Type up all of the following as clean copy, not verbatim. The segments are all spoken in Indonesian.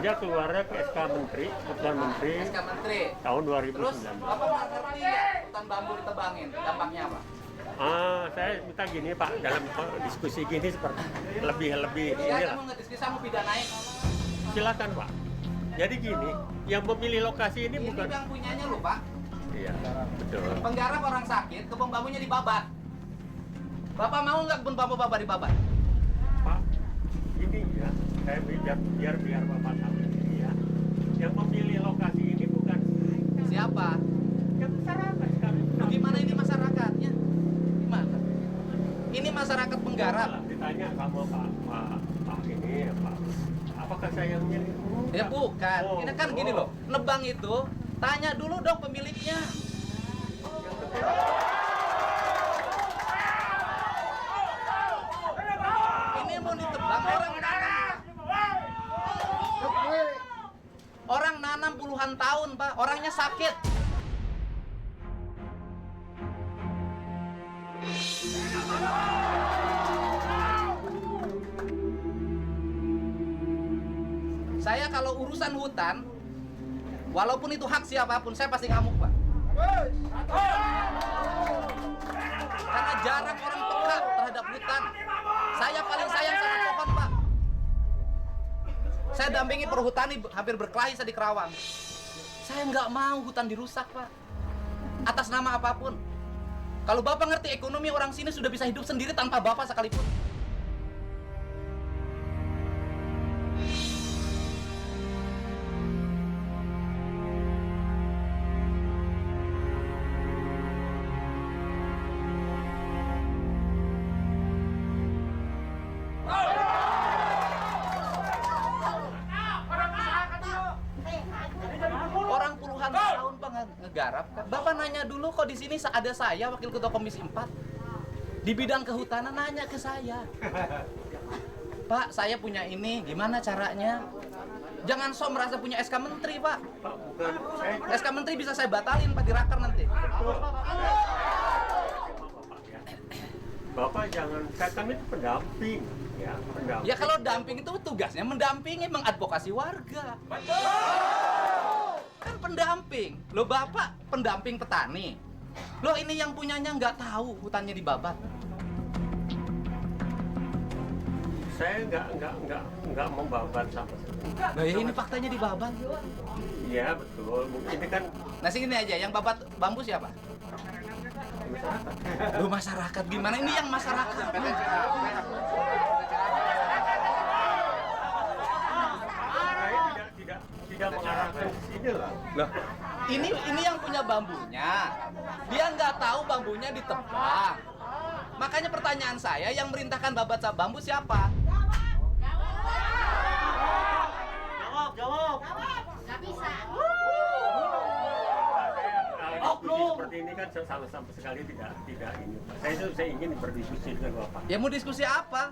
Dia keluarnya ke SK Menteri, Keputusan Menteri SK Menteri. tahun Terus 2019. Bapak nggak ngerti ya hutan bambu ditebangin, dampaknya apa? Saya minta gini Pak, dalam diskusi gini seperti lebih ini Iya, lah. kamu ngediskusi sama pidanain. Silakan Pak. Jadi gini, yang memilih lokasi ini Ini bukan. yang punyanya loh Pak. Iya, betul. Penggarap orang sakit, kebun bambunya dibabat. Bapak mau nggak kebun bambu Bapak dibabat? Pak, ini ya, saya biar Bapak tahu ini ya. Yang memilih lokasi ini bukan Siapa? yang masyarakat sekarang. Gimana ini masyarakatnya? Gimana? Ini masyarakat penggarap. Ditanya sama Pak ini ya Pak. Apakah saya yang milih? Ya bukan. Oh, Ini kan gini loh. Nebang itu tanya dulu dong pemiliknya. Ini mau ditebang orang nanam puluhan tahun, Pak. Orangnya sakit. Saya kalau urusan hutan, walaupun itu hak siapapun, saya pasti ngamuk, Pak. Karena jarang orang peka terhadap hutan. Saya paling sayang sama pohon, Pak. Saya dampingi perhutani hampir berkelahi saya di Kerawang. Saya nggak mau hutan dirusak, Pak. Atas nama apapun. Kalau Bapak ngerti ekonomi orang sini sudah bisa hidup sendiri tanpa Bapak sekalipun. Orang puluhan tahun Pak ngegarap kan. Bapak nanya dulu kok di sini ada saya wakil ketua komisi 4 di bidang kehutanan nanya ke saya. Pak, saya punya ini, gimana caranya? Jangan sok merasa punya SK Menteri, Pak. Pak, bukan saya. SK Menteri bisa saya batalin Pak di raker nanti. Betul. Bapak jangan, kami itu pendamping, ya pendamping. Ya kalau damping itu tugasnya mendampingi, mengadvokasi warga. Kan pendamping. Loh Bapak pendamping petani. Loh ini yang punyanya nggak tahu hutannya dibabat. Saya nggak membabat sama sekali. Nah ya ini faktanya dibabat. Iya betul. Mungkin ini kan Nah sini aja, yang babat bambu siapa? masyarakat. Loh masyarakat gimana? Ini yang masyarakat. Saya tidak mengarahkan ke sini lah. Loh, ini yang punya bambunya. Dia nggak tahu bambunya ditebang. Makanya pertanyaan saya, yang merintahkan babat bambu siapa? Jawab. Nggak bisa. Diskusi seperti ini kan sama sekali tidak ini. Pak. Saya ingin berdiskusi dengan Bapak. Ya mau diskusi apa?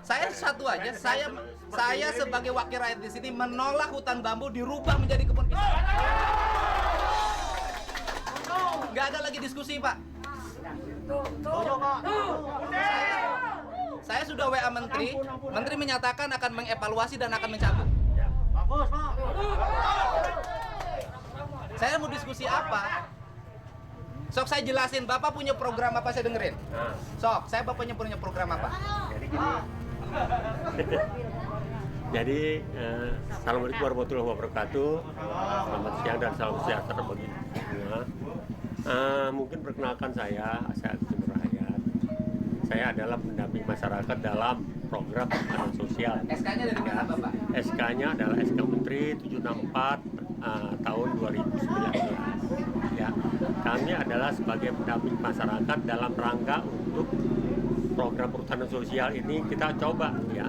Saya satu aja, saya sebagai wakil rakyat di sini menolak hutan bambu dirubah menjadi kebun pisang. Nggak ada lagi diskusi, Pak. Saya sudah WA Menteri, Menteri menyatakan akan mengevaluasi dan akan mencabut. Bagus, Pak. Saya mau diskusi apa? Sok saya jelasin, Bapak punya program apa saya dengerin? Nah, Sok, saya Bapaknya punya program apa? jadi gini. Jadi, assalamualaikum warahmatullahi wabarakatuh. Selamat siang dan salam sejahtera bagi semua. Mungkin perkenalkan saya Agus Nurhayat. Saya adalah pendamping masyarakat dalam program perhutanan sosial. SK-nya dari mana, Bapak? SK-nya adalah SK Menteri 764 tahun 2019. Ya, kami adalah sebagai pendamping masyarakat dalam rangka untuk program perhutanan sosial ini kita coba ya.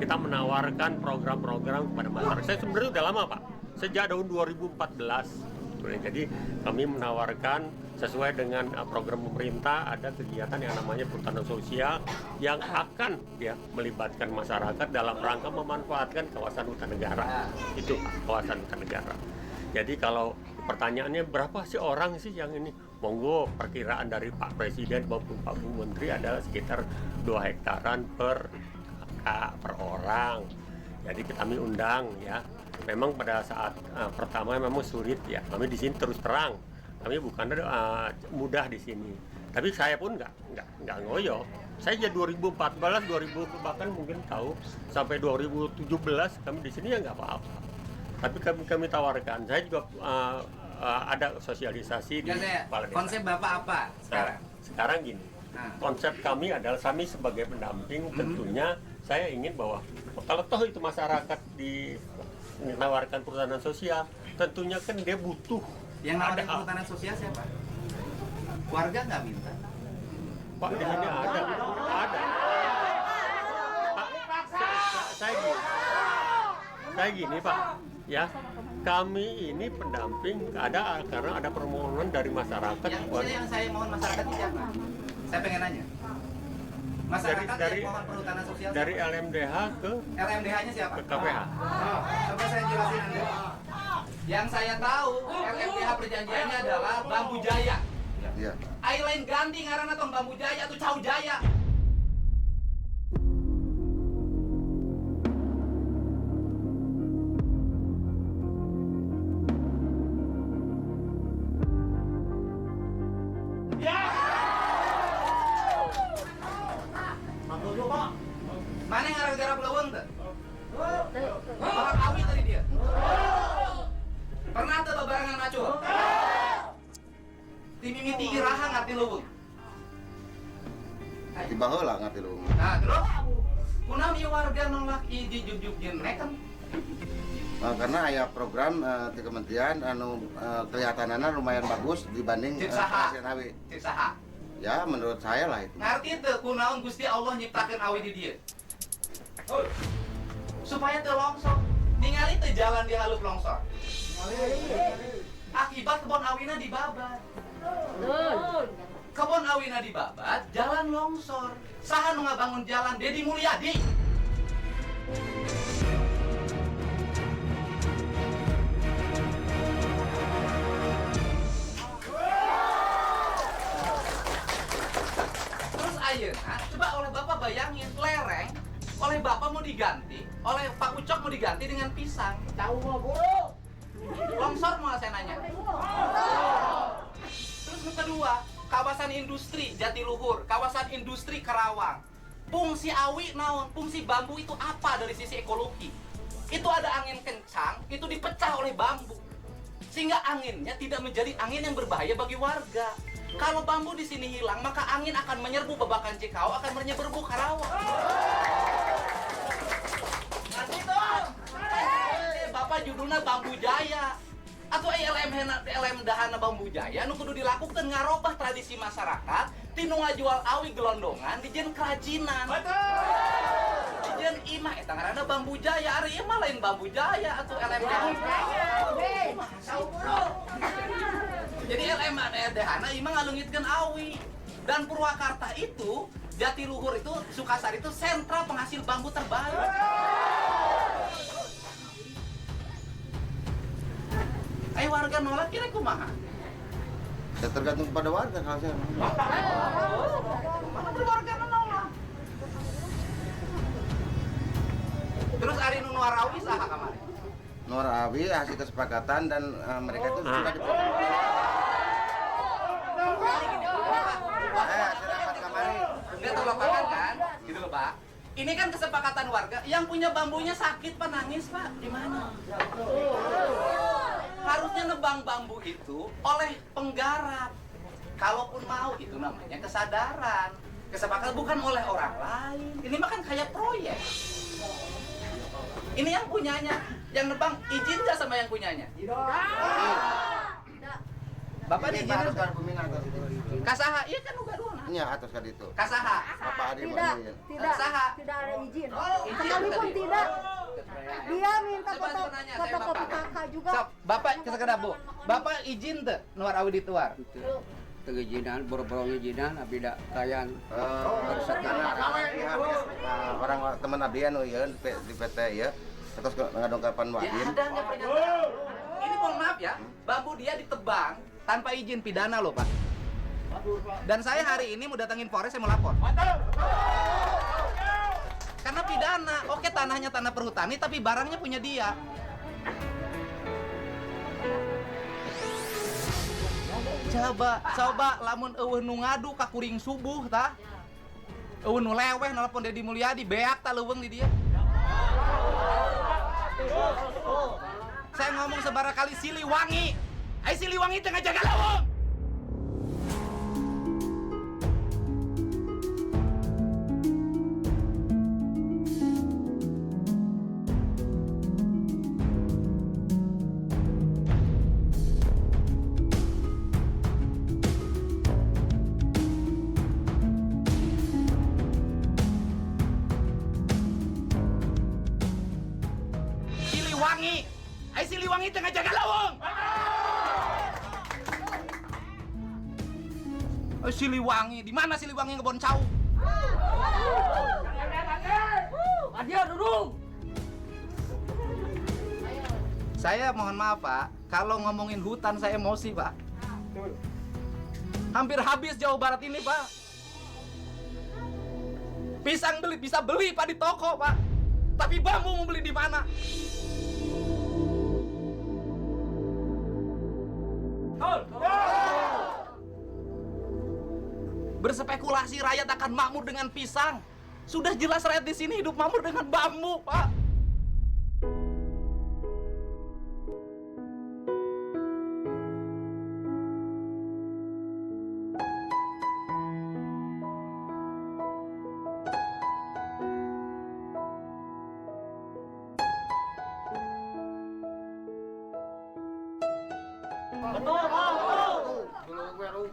Kita menawarkan program-program kepada masyarakat. Saya sebenarnya udah lama Pak, sejak tahun 2014. Jadi kami menawarkan sesuai dengan program pemerintah ada kegiatan yang namanya perhutanan sosial yang akan ya melibatkan masyarakat dalam rangka memanfaatkan kawasan hutan negara. Itu Pak, kawasan hutan negara. Jadi kalau pertanyaannya berapa sih orang sih yang ini? Monggo perkiraan dari Pak Presiden maupun Pak Bu Menteri adalah sekitar 2 hektaran per kakak per orang. Jadi kami undang ya memang pada saat pertama memang sulit ya. Kami di sini terus terang, kami bukan mudah di sini. Tapi saya pun nggak ngoyo. Saya jadi 2014, 2000 bahkan mungkin tahu sampai 2017 kami di sini ya nggak apa-apa. Tapi kami tawarkan. Saya juga ada sosialisasi di kepala desa. Konsep Bapak apa sekarang? Sekarang gini. Konsep kami adalah kami sebagai pendamping tentunya saya ingin bahwa kalau toh itu masyarakat ditawarkan perhutanan sosial, tentunya kan dia butuh. Yang nawarin perhutanan sosial siapa? Warga nggak minta. Pak, di sini ada. Pak, saya gini Pak, ya kami ini pendamping karena ada permohonan dari masyarakat. Yang saya mohon masyarakat itu siapa? Saya pengen nanya. Masyarakat yang mohon perhutanan sosial dari LMDH ke LMDH-nya siapa? ke KPH. Coba saya jelasin Anda. Yang saya tahu LMDH perjanjiannya adalah Bambu Jaya. Iya. Ai lain ganti ngaranna tong Bambu Jaya atau Cau Jaya. Mana yang ngarang garap leuweung teh? Orang awi tadi dia. Pernah teu babarengan macul? Ti mimiti iraha ngarti leuweung. Tiba heula ngarti lu. Nah, terus kunaon ieu warga nolak hiji jugjug jenek kan? Karena aya program di kementerian kelihatanana lumayan bagus dibanding Cek saha? pasien awi. Cek saha? Ya menurut saya lah itu. Ngarti teu kunaon Gusti Allah nyiptakeun awi di dieu? Supaya teu longsor. Ningali teu jalan di halus longsor. Akibat kebon awina dibabat. Kebon awina dibabat, jalan longsor. Saha nu ngabangun jalan? Dedi Mulyadi. Terus ayeuna, coba oleh Bapak bayangin, lereng oleh Bapak mau diganti, oleh Pak Ucok mau diganti dengan pisang. Longsor mau saya nanya. Terus yang kedua, kawasan industri Jatiluhur, kawasan industri Karawang. Fungsi awi naon? Fungsi bambu itu apa dari sisi ekologi? Itu ada angin kencang, itu dipecah oleh bambu. Sehingga anginnya tidak menjadi angin yang berbahaya bagi warga. Kalau bambu di sini hilang, maka angin akan menyerbu Babakan Cikau, akan menyerbu Karawang. Nanti dong. Bapak judulnya Bambu Jaya. Atau LM dahana Bambu Jaya nu kudu dilakukan ngarobah tradisi masyarakat tinu ngajual awi gelondongan dijen kerajinan. Dijen imah eta ngaranna Bambu Jaya, ari ieu mah lain Bambu Jaya atau LM Jadi LM dahana imah ngaleungitkeun awi. Dan Purwakarta itu, Jatiluhur itu, Sukasari itu sentra penghasil bambu terbaik. Ayo warga nolak kira kumaha? Ya tergantung kepada warga kalau saya. Mana warga nolak? Terus Ari nu Nuarawi saha kamari? Nuarawi hasil kesepakatan dan mereka itu sudah diproses. Sedangkan kamari Enggak terlupakan kan? Gitu loh Pak. Ini kan kesepakatan warga. Yang punya bambunya sakit Pak, nangis Pak. Gimana? Harusnya nebang bambu itu oleh penggarap. Kalaupun mau, itu namanya kesadaran. Kesepakatan bukan oleh orang lain. Ini mah kan kayak proyek. Ini yang punyanya. Yang nebang izin nggak sama yang punyanya? Bapak ini izin atas kan peminat atas itu. Kasaha, iya kan uga dua. Iya atas kan itu. Kasaha. Bapak Adi Tidak, Mulyadi. tidak, Saha. tidak ada izin. Izin Sekalipun tadi. tidak. Dia minta Coba foto, nanya, saya fotokopi Bapak. kakak juga. Sok, Bapak sekedar Bu. Bapak izin tuh Nuar Awi di Tuar. Kegijinan, boro-boro ngijinan, abi da kayan Orang teman abdi anu ieu di PT ya. Terus ngadongkapan Ya Wadin. adanya pernyataan. Ini mohon maaf ya, bambu dia ditebang tanpa izin pidana loh Pak. Dan saya hari ini mau datangin Polres, saya mau lapor. Karena pidana, oke tanahnya tanah perhutani tapi barangnya punya dia. Coba lamun eueuh nu ngadu ka kuring subuh tah. Eueuh nu leweh nelpon Dedi Mulyadi beak tah leuweung di dia. Saya ngomong sebarang kali Siliwangi. Ai Siliwangi teh ngajaga leuweung. Siliwangi. Ai Siliwangi teh ngajaga leuweung. Siliwangi, di mana Siliwangi ngebon cau? Adia duduk. Saya mohon maaf Pak, kalau ngomongin hutan saya emosi Pak. Hampir habis Jawa Barat ini Pak. Pisang bisa beli Pak di toko Pak. Tapi bambu mau beli di mana? Berspekulasi rakyat akan makmur dengan pisang. Sudah jelas rakyat di sini hidup makmur dengan bambu, Pak.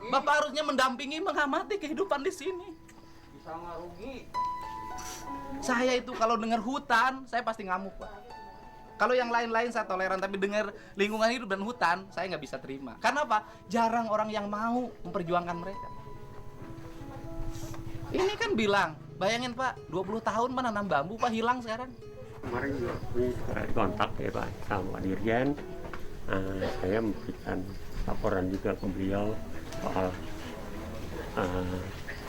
Bapak harusnya mendampingi, mengamati kehidupan di sini. Bisa ngarugi. Saya itu kalau dengar hutan, saya pasti ngamuk, Pak. Kalau yang lain-lain saya toleran, tapi dengar lingkungan hidup dan hutan, saya nggak bisa terima. Karena apa? Jarang orang yang mau memperjuangkan mereka. Ini kan bilang, bayangin Pak, 20 tahun menanam bambu, Pak, hilang sekarang. Kemarin juga kontak ya Pak sama Dirjen. Saya memberikan laporan juga ke beliau soal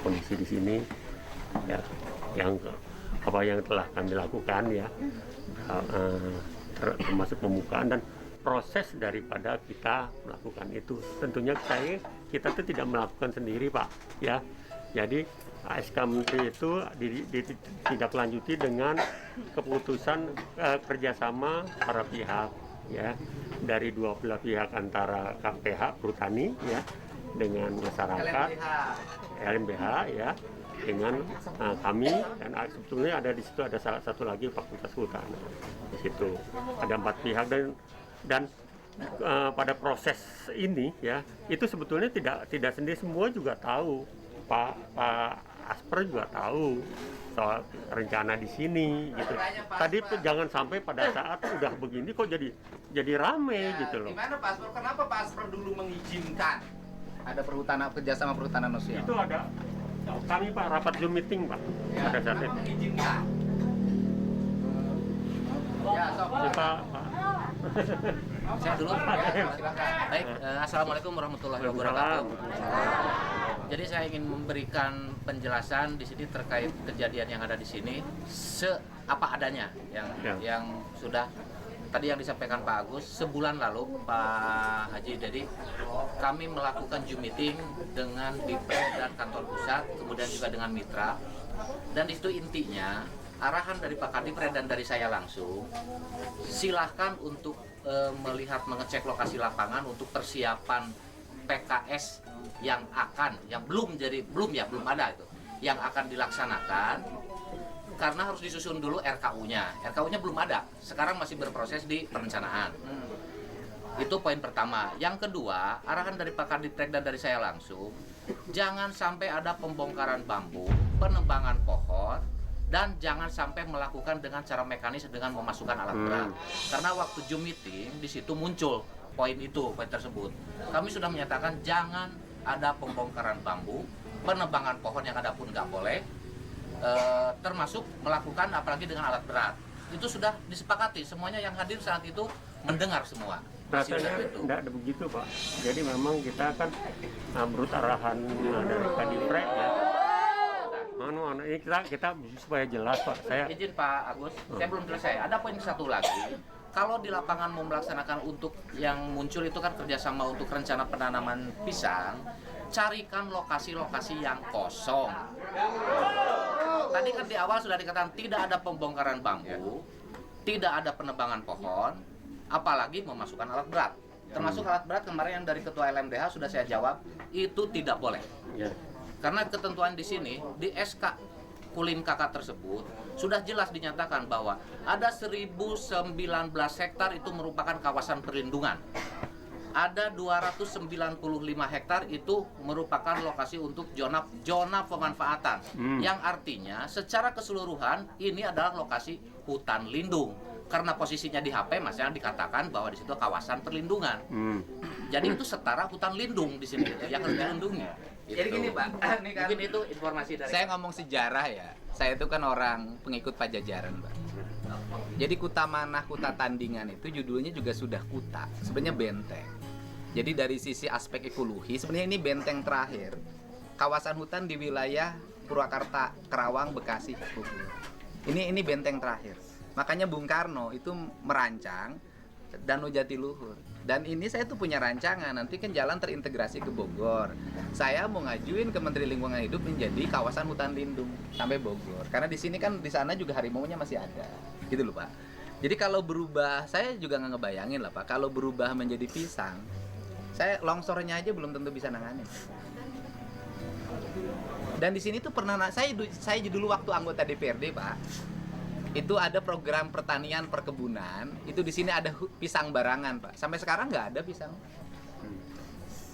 kondisi di sini, ya, yang apa yang telah kami lakukan ya, termasuk pembukaan dan proses daripada kita melakukan itu. Tentunya kita tuh tidak melakukan sendiri Pak, ya. Jadi ASK Menteri itu ditindaklanjuti dengan keputusan kerjasama para pihak, ya, dari dua belah pihak antara KPH Perhutani ya dengan masyarakat, LMBH ya dengan kami, dan sebetulnya ada di situ ada salah satu lagi Fakultas Kehutanan. Di situ ada 4 pihak dan pada proses ini ya itu sebetulnya tidak sendiri, semua juga tahu. Pak Asper juga tahu soal rencana di sini gitu. Tadi jangan sampai pada saat udah begini kok jadi rame Ya, gitu loh. gimana Pak Asper? Kenapa Pak Asper dulu mengizinkan ada perhutanan, kerjasama perhutanan sosial? Itu ada kami Pak rapat Zoom meeting Pak Ya, pada saat kenapa itu. mengizinkan? Ya, sok. Pak. Saya dulu. Ya, silakan. Baik, assalamualaikum warahmatullahi wabarakatuh. Jadi saya ingin memberikan penjelasan di sini terkait kejadian yang ada di sini apa adanya yang sudah tadi yang disampaikan Pak Agus. Sebulan lalu Pak Haji Dedi kami melakukan Zoom meeting dengan Dipres dan kantor pusat, kemudian juga dengan mitra, dan di situ intinya arahan dari Pak Kadipres dan dari saya langsung, silahkan untuk melihat, mengecek lokasi lapangan untuk persiapan PKS yang belum ada itu, yang akan dilaksanakan, karena harus disusun dulu RKU-nya. RKU-nya belum ada, sekarang masih berproses di perencanaan. Itu poin pertama. Yang kedua, arahan dari Pak Kadipres dan dari saya langsung, jangan sampai ada pembongkaran bambu, penebangan pohon, dan jangan sampai melakukan dengan cara mekanis dengan memasukkan alat berat. Karena waktu Zoom meeting di situ muncul poin tersebut. Kami sudah menyatakan jangan ada pembongkaran bambu, penebangan pohon yang ada pun nggak boleh, termasuk melakukan apalagi dengan alat berat. Itu sudah disepakati, semuanya yang hadir saat itu mendengar semua. Rasanya tidak ada begitu Pak. Jadi memang kita kan menurut arahan dari Kadipres ya. Ini kita supaya jelas Pak. Saya izin Pak Agus, saya belum selesai. Ada poin satu lagi. kalau di lapangan mau melaksanakan untuk yang muncul itu kan kerjasama untuk rencana penanaman pisang, carikan lokasi-lokasi yang kosong. Tadi kan di awal sudah dikatakan tidak ada pembongkaran bambu, tidak ada penebangan pohon, apalagi memasukkan alat berat. Termasuk alat berat kemarin yang dari Ketua LMDH sudah saya jawab, itu tidak boleh. Ya. Karena ketentuan di sini, di SK Kulim KK tersebut, sudah jelas dinyatakan bahwa ada 1019 hektar itu merupakan kawasan perlindungan. Ada 295 hektar itu merupakan lokasi untuk zona pemanfaatan. Yang artinya secara keseluruhan ini adalah lokasi hutan lindung. Karena posisinya di HP, masanya dikatakan bahwa di situ kawasan perlindungan. Jadi itu setara hutan lindung di sini yang harus dilindungi. Jadi gini Pak, ini kan Mungkin itu informasi dari saya ngomong sejarah ya. Saya itu kan orang pengikut Pajajaran, Pak. Jadi Kuta Manah, Kuta Tandingan itu judulnya juga sudah kuta, sebenarnya benteng. Jadi dari sisi aspek ekologi, sebenarnya ini benteng terakhir kawasan hutan di wilayah Purwakarta, Kerawang, Bekasi, Bogor. Ini benteng terakhir. Makanya Bung Karno itu merancang Danau Jatiluhur. Dan ini saya tuh punya rancangan, nanti kan jalan terintegrasi ke Bogor. Saya mau ngajuin ke Menteri Lingkungan Hidup menjadi kawasan hutan lindung sampai Bogor. Karena di sini kan di sana juga harimaunya masih ada. Gitu loh, Pak. Jadi kalau berubah, saya juga nggak ngebayangin lah, Pak. Kalau berubah menjadi pisang, saya longsornya aja belum tentu bisa nanganin. Dan di sini tuh pernah saya dulu waktu anggota DPRD, Pak. Itu ada program pertanian perkebunan, itu di sini ada pisang barangan, Pak. Sampai sekarang nggak ada pisang.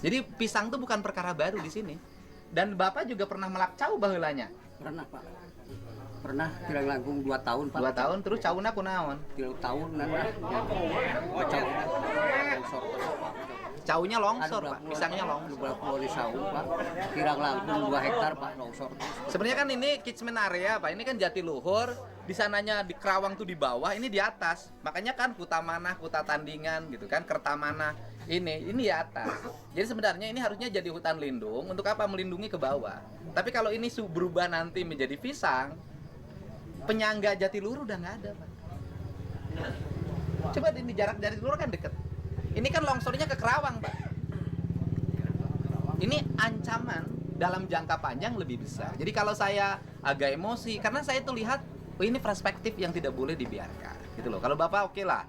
Jadi pisang tuh bukan perkara baru di sini. Dan Bapak juga pernah melakcau baheulanya. Pernah Pak. Pernah kirang langkung 2 tahun Pak. 2 tahun terus cauna kunaon? 3 tahun nana. Caunya longsor, Pak. Pisangnya longsor. Pulau di Saung Pak. Kirang langkung 2 hektar Pak longsor. Sebenarnya kan ini catchment area, Pak. Ini kan Jatiluhur, di sananya di Kerawang tuh di bawah, ini di atas. Makanya kan Kuta Manah, Kuta Tandingan gitu kan, Kertamanah. Ini di atas. Jadi sebenarnya ini harusnya jadi hutan lindung untuk apa? Melindungi ke bawah. Tapi kalau ini berubah nanti menjadi pisang, penyangga Jatiluhur udah nggak ada, Pak. Coba ini jarak Jatiluhur kan deket. Ini kan longsornya ke Kerawang, Pak. Ini ancaman dalam jangka panjang lebih besar. Jadi kalau saya agak emosi, karena saya tuh lihat, oh ini perspektif yang tidak boleh dibiarkan, gitu loh. Kalau Bapak oke lah,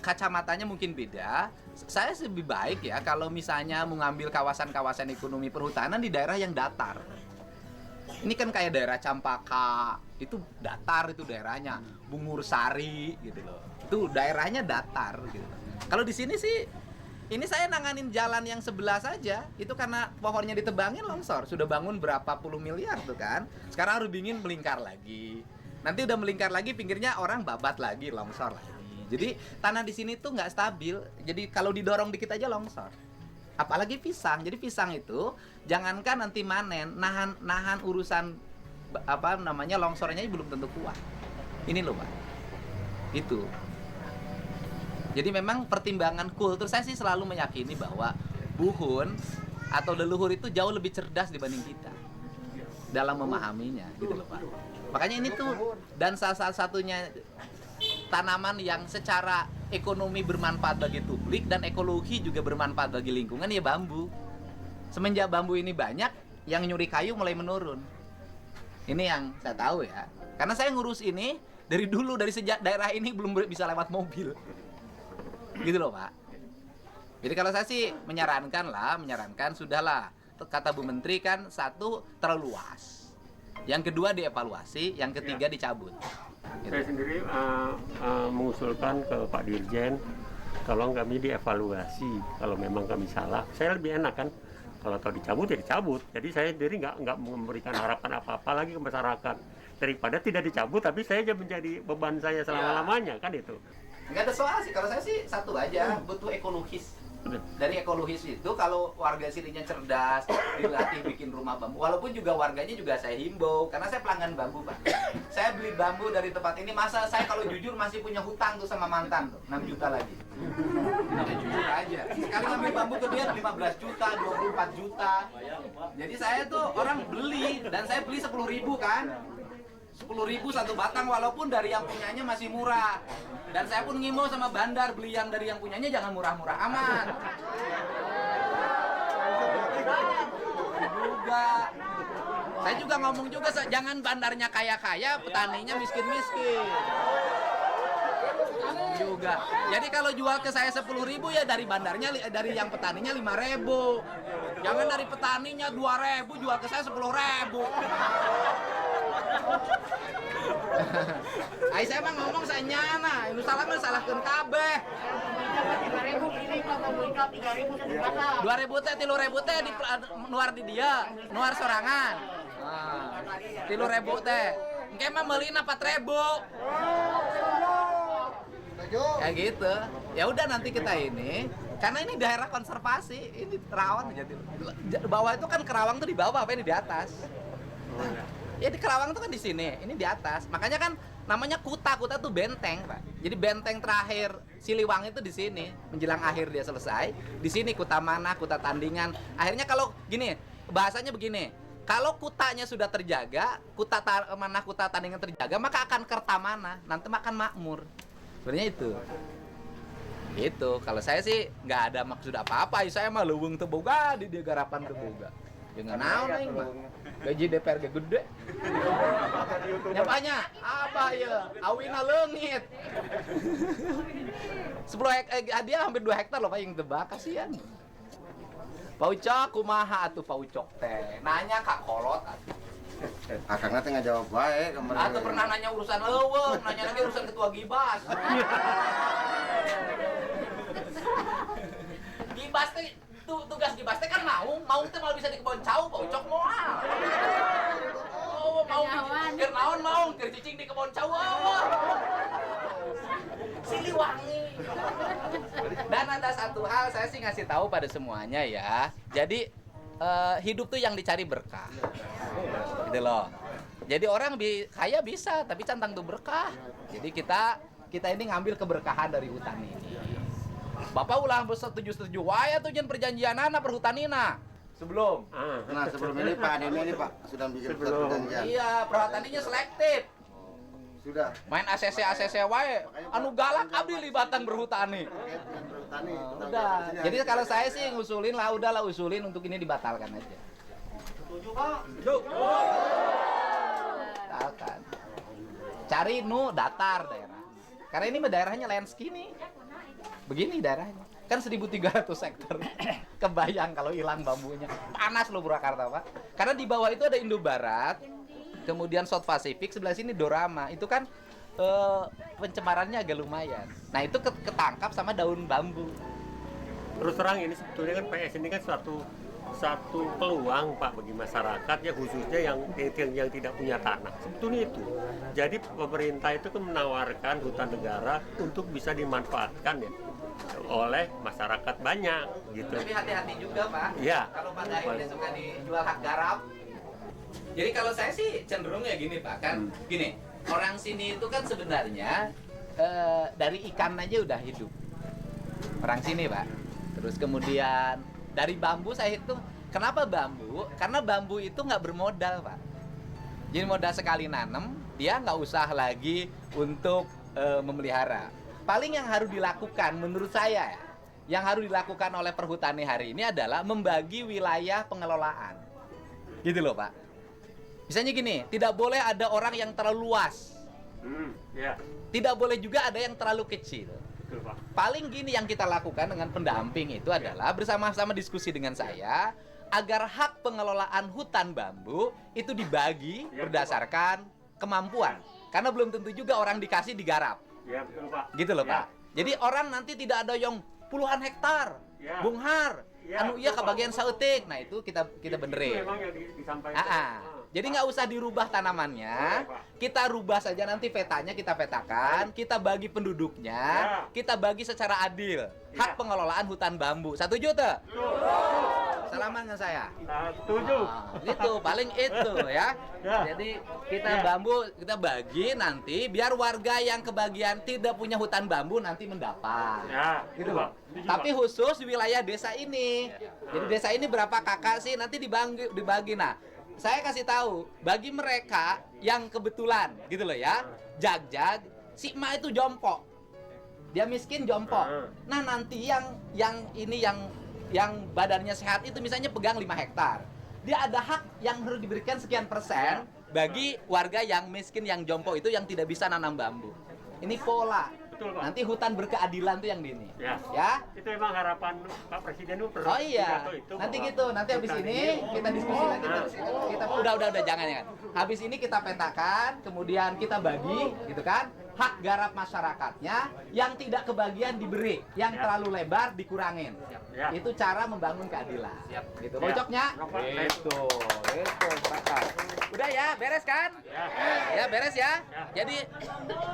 kacamatanya mungkin beda. Saya lebih baik ya kalau misalnya mengambil kawasan-kawasan ekonomi perhutanan di daerah yang datar. Ini kan kayak daerah Campaka, itu datar itu daerahnya, Bungur Sari gitu loh. Itu daerahnya datar gitu. Kalau di sini sih, ini saya nanganin jalan yang sebelah saja, itu karena pohonnya ditebangin longsor. Sudah bangun berapa puluh miliar tuh kan. Sekarang harus dingin melingkar lagi. Nanti udah melingkar lagi, pinggirnya orang babat lagi, longsor lagi. Jadi tanah di sini tuh nggak stabil. Jadi kalau didorong dikit aja longsor. Apalagi pisang. Jadi pisang itu jangankan nanti manen, nahan urusan longsornya belum tentu kuat. Ini loh, Pak. Itu. Jadi memang pertimbangan kultur, saya sih selalu meyakini bahwa buhun atau leluhur itu jauh lebih cerdas dibanding kita dalam memahaminya, gitu loh, Pak. Makanya ini tuh, dan salah satunya tanaman yang secara ekonomi bermanfaat bagi publik dan ekologi juga bermanfaat bagi lingkungan ya bambu. Semenjak bambu ini banyak, yang nyuri kayu mulai menurun. Ini yang saya tahu ya. Karena saya ngurus ini dari dulu, dari sejak daerah ini belum bisa lewat mobil. Gitu loh, Pak. Jadi kalau saya sih menyarankan sudahlah. Kata Bu Menteri kan, satu terlalu luas. Yang kedua dievaluasi, yang ketiga dicabut. Gitu. Saya sendiri mengusulkan ke Pak Dirjen, tolong kami dievaluasi kalau memang kami salah. Saya lebih enak kan, kalau tahu dicabut ya dicabut. Jadi saya sendiri nggak memberikan harapan apa-apa lagi ke masyarakat, daripada tidak dicabut tapi saya aja menjadi beban saya selama-lamanya kan itu. Nggak ada soal sih, kalau saya sih satu aja, butuh ekologis. Dari ekologis itu kalau warga sininya cerdas, dilatih bikin rumah bambu. Walaupun juga warganya juga saya himbau, karena saya pelanggan bambu, Pak. Saya beli bambu dari tempat ini, masa saya kalau jujur masih punya hutang tuh sama mantan tuh, 6 juta lagi. Ya, jujur aja. Sekali ngambil bambu ke dia 15 juta, 24 juta. Jadi saya tuh orang beli, dan saya beli 10.000 kan. 10.000 satu batang walaupun dari yang punyanya masih murah. Dan saya pun ngimbau sama bandar beli yang dari yang punyanya jangan murah-murah aman. Juga. Saya juga ngomong juga jangan bandarnya kaya-kaya, petaninya miskin-miskin. Juga. Jadi kalau jual ke saya 10.000 ya dari bandarnya dari yang petaninya 5.000. Jangan dari petaninya 2.000 jual ke saya 10.000. Ay saya mah ngomong saya nyana, ini salah mah salahkeun kabeh. 3.000 ini kalau muncul 3.000 satu batang. 2.000 teh 3.000 teh di nuar di dia, nuar sorangan. Nah, 3.000 teh. Engke mah meulina 4.000. Ya gitu. Ya udah nanti kita ini karena ini daerah konservasi, ini rawan jadi bawah itu kan Kerawang tuh di bawah, apa ini di atas. Ya di Kerawang tuh kan di sini, ini di atas. Makanya kan namanya Kuta tuh benteng, Pak. Jadi benteng terakhir Siliwangi itu di sini, menjelang akhir dia selesai. Di sini Kuta Manah, Kuta Tandingan. Akhirnya kalau gini, bahasanya begini. Kalau kutanya sudah terjaga, Manah, Kuta Tandingan terjaga, maka akan Kertamana, nanti makan makmur. Sebenarnya itu. Gitu. Kalau saya sih nggak ada maksud apa-apa. Saya mah leuweung teu boga di dia garapan teu boga. Jangan naon aing mah. Gaji DPR gede. Nyapanya? Apa ya? Awina leungit. 10 hektar, dia hampir 2 hektar loh Pak yang tebak, kasihan. Paucok kumaha atuh paucok teh? Nanya Kak Kolot atuh. Akangna teh ngajawab bae kemarin. Atuh pernah nanya urusan leuweung, nanya lagi urusan ketua Gibas. Gibas teh tugas Gibas teh kan mau teh malah bisa di kebon cau, paucok moal. Oh, mau keur naon mau keur cicing di kebon cau eueuh. Siliwangi. Dan ada satu hal saya sih ngasih tahu pada semuanya ya. Jadi hidup tuh yang dicari berkah. Gitu loh. Jadi orang kaya bisa, tapi cantang tuh berkah. Jadi kita ini ngambil keberkahan dari hutan ini. Bapak ulah setuju wae tuh jeung perjanjianana perhutanina. Sebelum. Nah, sebelum ini Pak Ademi ini Pak sudah bikin perjanjian. Iya, perhutannya selektif. Sudah. Main ACC wae. Anu galak abdi libatan berhutani. Berhutani. Udah. Jadi kalau saya sih ngusulin lah, udahlah usulin untuk ini dibatalkan aja. Setuju Pak? Batalkan. Cari datar daerah. Karena ini daerahnya landscape nih. Begini daerahnya. Kan 1.300 hektar. Kebayang kalau hilang bambunya. Panas loh Purwakarta, Pak. Karena di bawah itu ada Indo-Barat, kemudian South Pacific, sebelah sini Dorama. Itu kan pencemarannya agak lumayan. Nah, itu ketangkap sama daun bambu. Terus terang ini sebetulnya kan PS ini kan satu peluang Pak bagi masyarakat ya, khususnya yang tidak punya tanah. Sebetulnya itu. Jadi pemerintah itu kan menawarkan hutan negara untuk bisa dimanfaatkan ya oleh masyarakat banyak gitu. Tapi hati-hati juga Pak. Iya. Kalau Pak Daim dia suka dijual hak garap. Jadi kalau saya sih cenderung ya gini Pak, kan gini, orang sini itu kan sebenarnya dari ikan aja udah hidup. Orang sini Pak. Terus kemudian dari bambu saya hitung, kenapa bambu? Karena bambu itu nggak bermodal Pak. Jadi modal sekali nanam, dia nggak usah lagi untuk memelihara. Paling yang harus dilakukan menurut saya, yang harus dilakukan oleh perhutani hari ini adalah membagi wilayah pengelolaan. Gitu loh Pak. Misalnya gini, tidak boleh ada orang yang terlalu luas. Ya. Tidak boleh juga ada yang terlalu kecil. Betul, Pak. Paling gini yang kita lakukan dengan pendamping itu adalah bersama-sama diskusi dengan saya agar hak pengelolaan hutan bambu itu dibagi berdasarkan kemampuan. Karena belum tentu juga orang dikasih digarap. Ya, betul Pak. Gitu loh Ya. Pak. Jadi orang nanti tidak ada yang puluhan hektar. Ya. Bung Har, Ya, anu iya betul, kebagian Pak. sautik. Nah, itu kita benerin. Itu memang yang disampaikan. Jadi nggak usah dirubah tanamannya, Boleh, Pak. kita rubah saja nanti petanya kita petakan, kita bagi penduduknya, kita bagi secara adil hak pengelolaan hutan bambu. Setuju tuh? Salaman dengan saya. Setuju. Gitu, paling itu ya. Ya. Jadi kita Ya. bambu kita bagi nanti biar warga yang kebagian tidak punya hutan bambu nanti mendapat. Ya, Gitu itu, loh. Pak. Setuju, Tapi Pak. khusus di wilayah desa ini. Jadi desa ini berapa kakak sih nanti dibagi. Nah, saya kasih tahu bagi mereka yang kebetulan gitu loh ya, jag-jag, si emak itu jompo. Dia miskin jompo. Nah, nanti yang badannya sehat itu misalnya pegang 5 hektar. Dia ada hak yang harus diberikan sekian persen bagi warga yang miskin yang jompo itu yang tidak bisa nanam bambu. Ini pola. Betul, Pak. Nanti hutan berkeadilan tuh yang di ini. Ya. Itu emang harapan Pak Presiden itu. Oh iya. itu Nanti bahwa gitu. Nanti habis hutan ini kita diskusi lagi. Kita udah jangan ya. Habis ini kita petakan, kemudian kita bagi gitu kan. Hak garap masyarakatnya yang tidak kebagian diberi, yang terlalu lebar dikurangin. Ya. Itu cara membangun keadilan. Siap. Gitu. Bocoknya? Itu. Sepakat. Udah ya, beres kan? Ya, beres ya. Jadi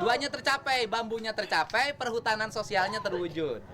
duanya tercapai, bambunya tercapai, perhutanan sosialnya terwujud.